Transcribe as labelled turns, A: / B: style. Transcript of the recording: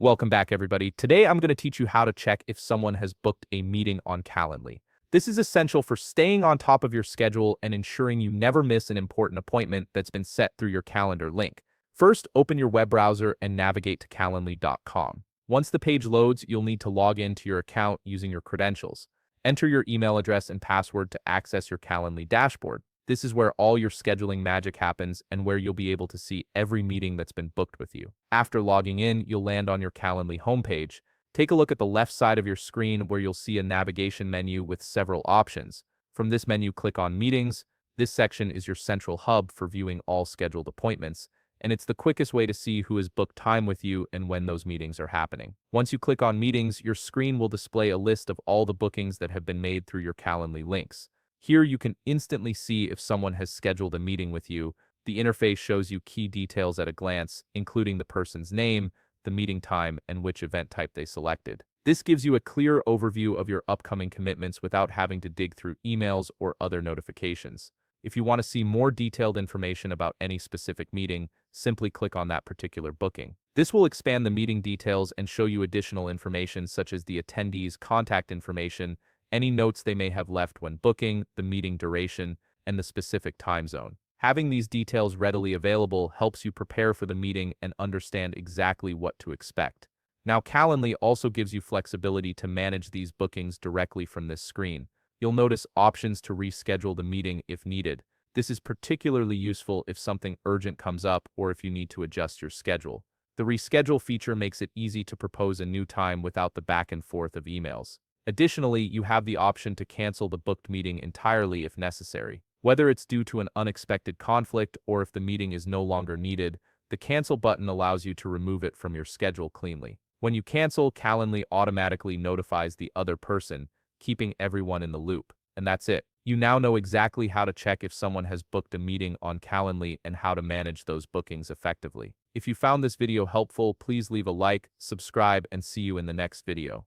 A: Welcome back, everybody. Today, I'm going to teach you how to check if someone has booked a meeting on Calendly. This is essential for staying on top of your schedule and ensuring you never miss an important appointment that's been set through your calendar link. First, open your web browser and navigate to calendly.com. Once the page loads, you'll need to log into your account using your credentials. Enter your email address and password to access your Calendly dashboard. This is where all your scheduling magic happens and where you'll be able to see every meeting that's been booked with you. After logging in, you'll land on your Calendly homepage. Take a look at the left side of your screen where you'll see a navigation menu with several options. From this menu, click on Meetings. This section is your central hub for viewing all scheduled appointments, and it's the quickest way to see who has booked time with you and when those meetings are happening. Once you click on Meetings, your screen will display a list of all the bookings that have been made through your Calendly links. Here you can instantly see if someone has scheduled a meeting with you. The interface shows you key details at a glance, including the person's name, the meeting time, and which event type they selected. This gives you a clear overview of your upcoming commitments without having to dig through emails or other notifications. If you want to see more detailed information about any specific meeting, simply click on that particular booking. This will expand the meeting details and show you additional information such as the attendees' contact information, any notes they may have left when booking, the meeting duration, and the specific time zone. Having these details readily available helps you prepare for the meeting and understand exactly what to expect. Now, Calendly also gives you flexibility to manage these bookings directly from this screen. You'll notice options to reschedule the meeting if needed. This is particularly useful if something urgent comes up or if you need to adjust your schedule. The reschedule feature makes it easy to propose a new time without the back and forth of emails. Additionally, you have the option to cancel the booked meeting entirely if necessary. Whether it's due to an unexpected conflict or if the meeting is no longer needed, the cancel button allows you to remove it from your schedule cleanly. When you cancel, Calendly automatically notifies the other person, keeping everyone in the loop. And that's it. You now know exactly how to check if someone has booked a meeting on Calendly and how to manage those bookings effectively. If you found this video helpful, please leave a like, subscribe, and see you in the next video.